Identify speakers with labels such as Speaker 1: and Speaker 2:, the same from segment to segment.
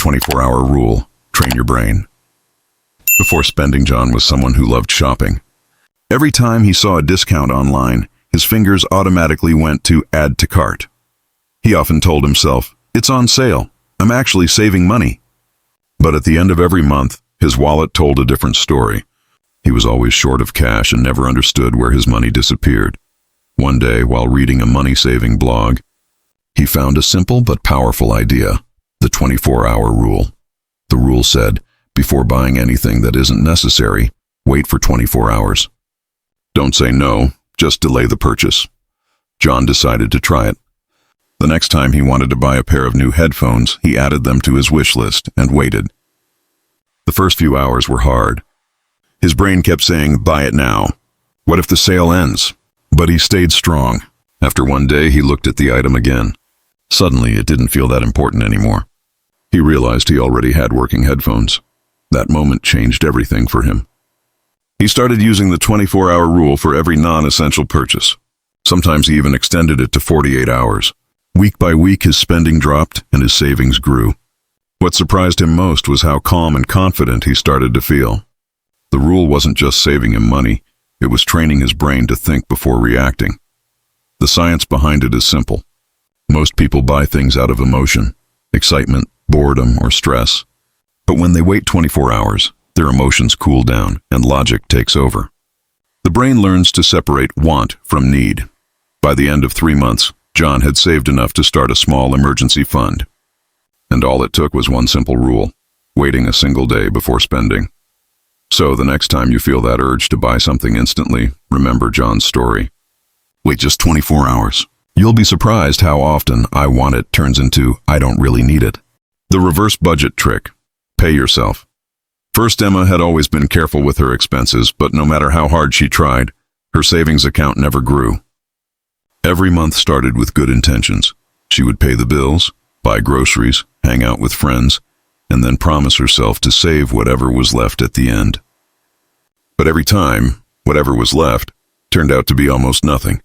Speaker 1: 24-hour rule. Train your brain. Before spending, John was someone who loved shopping. Every time he saw a discount online, his fingers automatically went to add to cart. He often told himself, "It's on sale. I'm actually saving money." But at the end of every month, his wallet told a different story. He was always short of cash and never understood where his money disappeared. One day, while reading a money-saving blog, he found a simple but powerful idea: the 24-hour rule. The rule said, before buying anything that isn't necessary, wait for 24 hours. Don't say no, just delay the purchase. John decided to try it. The next time he wanted to buy a pair of new headphones, he added them to his wish list and waited. The first few hours were hard. His brain kept saying, "Buy it now. What if the sale ends?" But he stayed strong. After one day, he looked at the item again. Suddenly, it didn't feel that important anymore. He realized he already had working headphones. That moment changed everything for him. He started using the 24-hour rule for every non-essential purchase. Sometimes he even extended it to 48 hours. Week by week, his spending dropped and his savings grew. What surprised him most was how calm and confident he started to feel. The rule wasn't just saving him money, it was training his brain to think before reacting. The science behind it is simple. Most people buy things out of emotion, excitement, boredom, or stress. But when they wait 24 hours, their emotions cool down and logic takes over. The brain learns to separate want from need. By the end of 3 months, John had saved enough to start a small emergency fund. And all it took was one simple rule: waiting a single day before spending. So the next time you feel that urge to buy something instantly, remember John's story. Wait just 24 hours. You'll be surprised how often "I want it" turns into "I don't really need it." The reverse budget trick. Pay yourself. First, Emma had always been careful with her expenses, but no matter how hard she tried, her savings account never grew. Every month started with good intentions. She would pay the bills, buy groceries, hang out with friends, and then promise herself to save whatever was left at the end. But every time, whatever was left turned out to be almost nothing.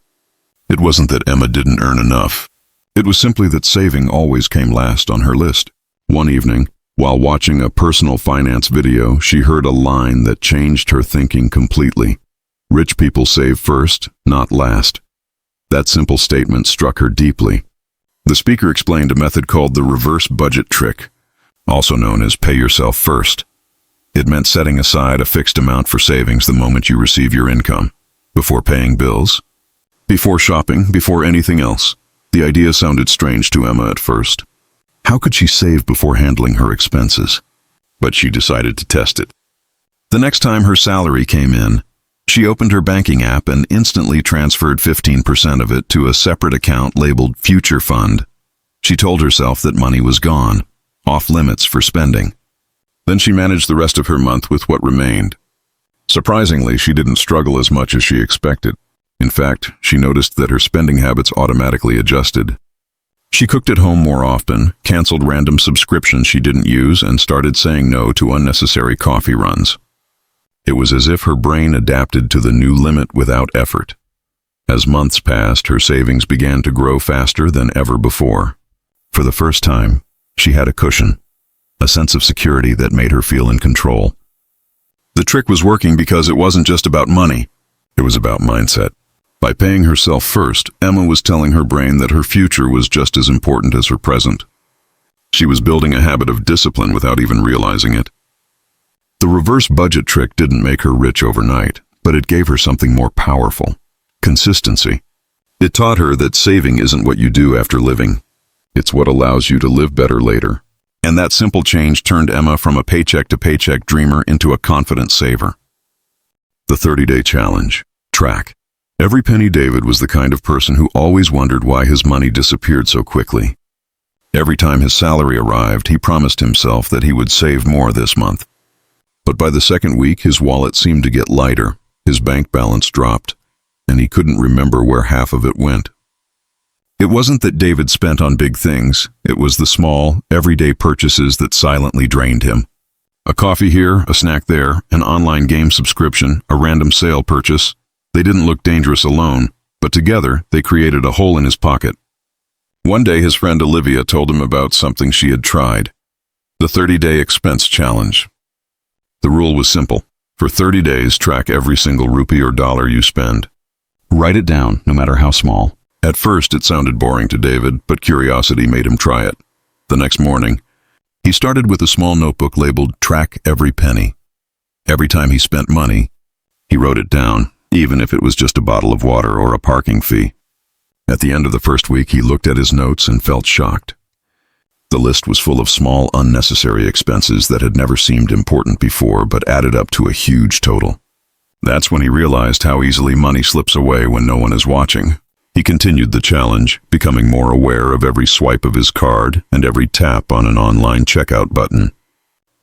Speaker 1: It wasn't that Emma didn't earn enough. It was simply that saving always came last on her list. One evening, while watching a personal finance video, she heard a line that changed her thinking completely. Rich people save first, not last. That simple statement struck her deeply. The speaker explained a method called the reverse budget trick, also known as pay yourself first. It meant setting aside a fixed amount for savings the moment you receive your income, before paying bills, before shopping, before anything else. The idea sounded strange to Emma at first. How could she save before handling her expenses? But she decided to test it. The next time her salary came in, she opened her banking app and instantly transferred 15% of it to a separate account labeled Future Fund. She told herself that money was gone, off limits for spending. Then she managed the rest of her month with what remained. Surprisingly, she didn't struggle as much as she expected. In fact, she noticed that her spending habits automatically adjusted. She cooked at home more often, canceled random subscriptions she didn't use, and started saying no to unnecessary coffee runs. It was as if her brain adapted to the new limit without effort. As months passed, her savings began to grow faster than ever before. For the first time, she had a cushion, a sense of security that made her feel in control. The trick was working because it wasn't just about money, it was about mindset. By paying herself first, Emma was telling her brain that her future was just as important as her present. She was building a habit of discipline without even realizing it. The reverse budget trick didn't make her rich overnight, but it gave her something more powerful: consistency. It taught her that saving isn't what you do after living. It's what allows you to live better later. And that simple change turned Emma from a paycheck-to-paycheck dreamer into a confident saver. The 30-day challenge. Track. Every penny David was the kind of person who always wondered why his money disappeared so quickly. Every time his salary arrived, he promised himself that he would save more this month. But by the second week, his wallet seemed to get lighter, his bank balance dropped, and he couldn't remember where half of it went. It wasn't that David spent on big things, it was the small, everyday purchases that silently drained him. A coffee here, a snack there, an online game subscription, a random sale purchase. They didn't look dangerous alone, but together they created a hole in his pocket. One day his friend Olivia told him about something she had tried. The 30-day expense challenge. The rule was simple. For 30 days, track every single rupee or dollar you spend. Write it down, no matter how small. At first, it sounded boring to David, but curiosity made him try it. The next morning, he started with a small notebook labeled Track Every Penny. Every time he spent money, he wrote it down, even if it was just a bottle of water or a parking fee. At the end of the first week, he looked at his notes and felt shocked. The list was full of small, unnecessary expenses that had never seemed important before, but added up to a huge total. That's when he realized how easily money slips away when no one is watching. He continued the challenge, becoming more aware of every swipe of his card and every tap on an online checkout button.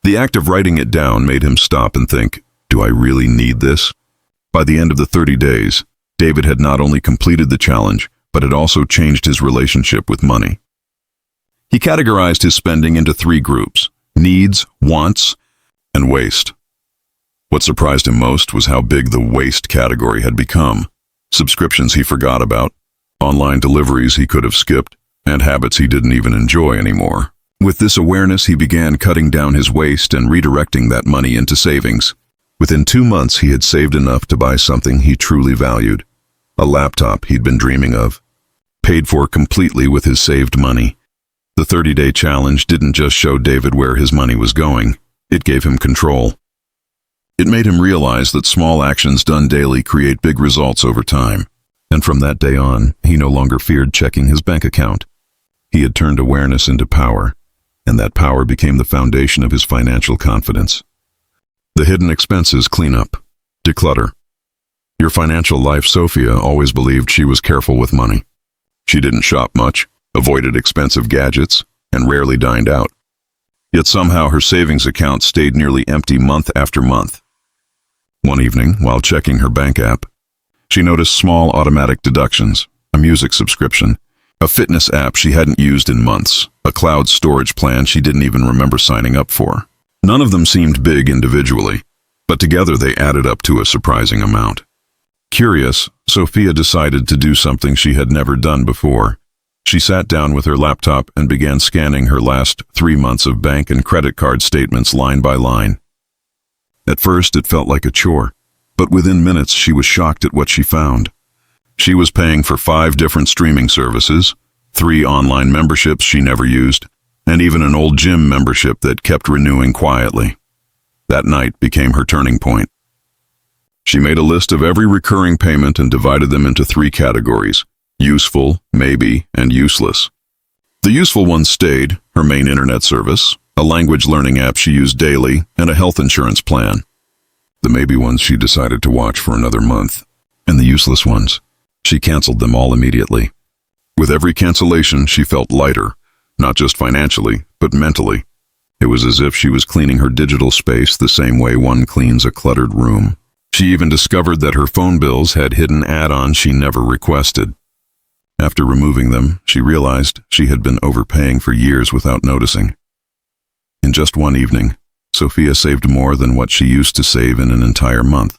Speaker 1: The act of writing it down made him stop and think, do I really need this? By the end of the 30 days, David had not only completed the challenge, but had also changed his relationship with money. He categorized his spending into 3 groups: needs, wants, and waste. What surprised him most was how big the waste category had become. Subscriptions he forgot about, online deliveries he could have skipped, and habits he didn't even enjoy anymore. With this awareness, he began cutting down his waste and redirecting that money into savings. Within 2 months, he had saved enough to buy something he truly valued, a laptop he'd been dreaming of, paid for completely with his saved money. The 30-day challenge didn't just show David where his money was going, it gave him control. It made him realize that small actions done daily create big results over time. And from that day on, he no longer feared checking his bank account. He had turned awareness into power, and that power became the foundation of his financial confidence. The hidden expenses cleanup. Declutter. Your financial life. Sophia always believed she was careful with money. She didn't shop much, avoided expensive gadgets, and rarely dined out. Yet somehow her savings account stayed nearly empty month after month. One evening, while checking her bank app, she noticed small automatic deductions, a music subscription, a fitness app she hadn't used in months, a cloud storage plan she didn't even remember signing up for. None of them seemed big individually, but together they added up to a surprising amount. Curious, Sophia decided to do something she had never done before. She sat down with her laptop and began scanning her last 3 months of bank and credit card statements line by line. At first, it felt like a chore, but within minutes she was shocked at what she found. She was paying for 5 different streaming services, 3 online memberships she never used, and even an old gym membership that kept renewing quietly. That night became her turning point. She made a list of every recurring payment and divided them into 3 categories: useful, maybe, and useless. The useful ones stayed: her main internet service, a language learning app she used daily, and a health insurance plan. The maybe ones she decided to watch for another month, and the useless ones, she canceled them all immediately. With every cancellation, she felt lighter, not just financially, but mentally. It was as if she was cleaning her digital space the same way one cleans a cluttered room. She even discovered that her phone bills had hidden add-ons she never requested. After removing them, she realized she had been overpaying for years without noticing. In just one evening, Sophia saved more than what she used to save in an entire month.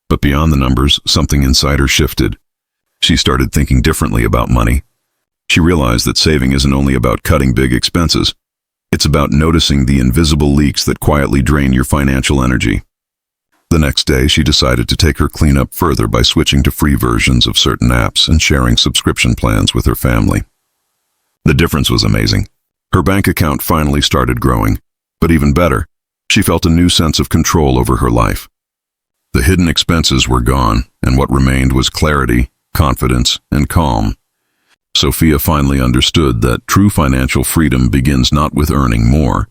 Speaker 1: But beyond the numbers, something inside her shifted. She started thinking differently about money. She realized that saving isn't only about cutting big expenses. It's about noticing the invisible leaks that quietly drain your financial energy. The next day, she decided to take her cleanup further by switching to free versions of certain apps and sharing subscription plans with her family. The difference was amazing. Her bank account finally started growing, but even better, she felt a new sense of control over her life. The hidden expenses were gone, and what remained was clarity, confidence, and calm. Sophia finally understood that true financial freedom begins not with earning more,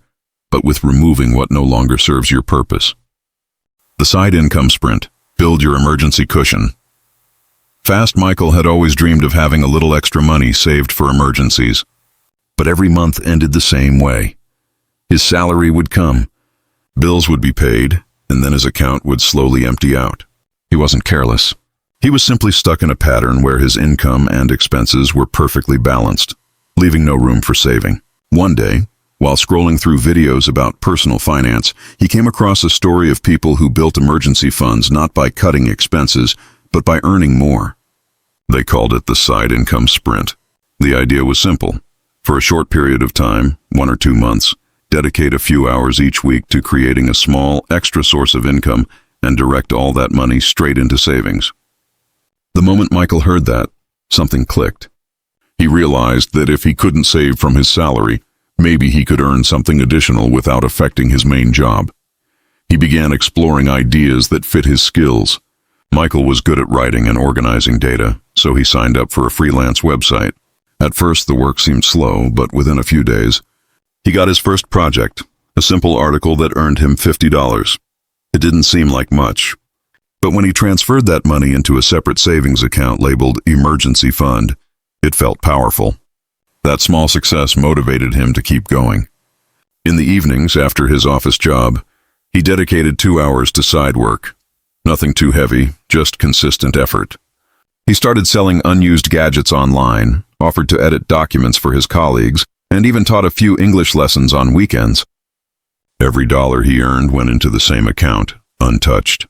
Speaker 1: but with removing what no longer serves your purpose. The side income sprint. Build your emergency cushion. Fast Michael had always dreamed of having a little extra money saved for emergencies. But every month ended the same way. His salary would come, bills would be paid, and then his account would slowly empty out. He wasn't careless. He was simply stuck in a pattern where his income and expenses were perfectly balanced, leaving no room for saving. One day, while scrolling through videos about personal finance, he came across a story of people who built emergency funds not by cutting expenses, but by earning more. They called it the side income sprint. The idea was simple. For a short period of time, 1 or 2 months, dedicate a few hours each week to creating a small, extra source of income and direct all that money straight into savings. The moment Michael heard that, something clicked. He realized that if he couldn't save from his salary, maybe he could earn something additional without affecting his main job. He began exploring ideas that fit his skills. Michael was good at writing and organizing data, so he signed up for a freelance website. At first, the work seemed slow, but within a few days, he got his first project, a simple article that earned him $50. It didn't seem like much, but when he transferred that money into a separate savings account labeled emergency fund, it felt powerful. That small success motivated him to keep going. In the evenings after his office job, he dedicated 2 hours to side work. Nothing too heavy, just consistent effort. He started selling unused gadgets online, offered to edit documents for his colleagues, and even taught a few English lessons on weekends. Every dollar he earned went into the same account, untouched.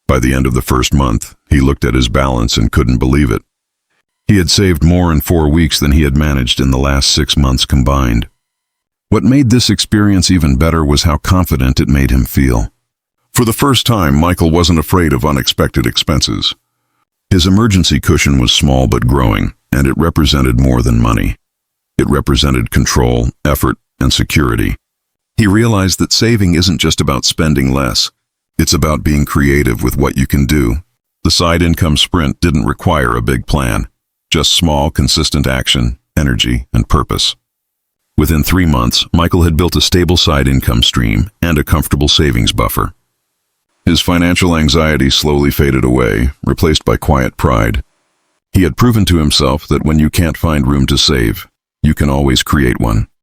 Speaker 1: By the end of the first month, he looked at his balance and couldn't believe it. He had saved more in 4 weeks than he had managed in the last 6 months combined. What made this experience even better was how confident it made him feel. For the first time, Michael wasn't afraid of unexpected expenses. His emergency cushion was small but growing, and it represented more than money. It represented control, effort, and security. He realized that saving isn't just about spending less. It's about being creative with what you can do. The side income sprint didn't require a big plan, just small, consistent action, energy, and purpose. Within 3 months, Michael had built a stable side income stream and a comfortable savings buffer. His financial anxiety slowly faded away, replaced by quiet pride. He had proven to himself that when you can't find room to save, you can always create one.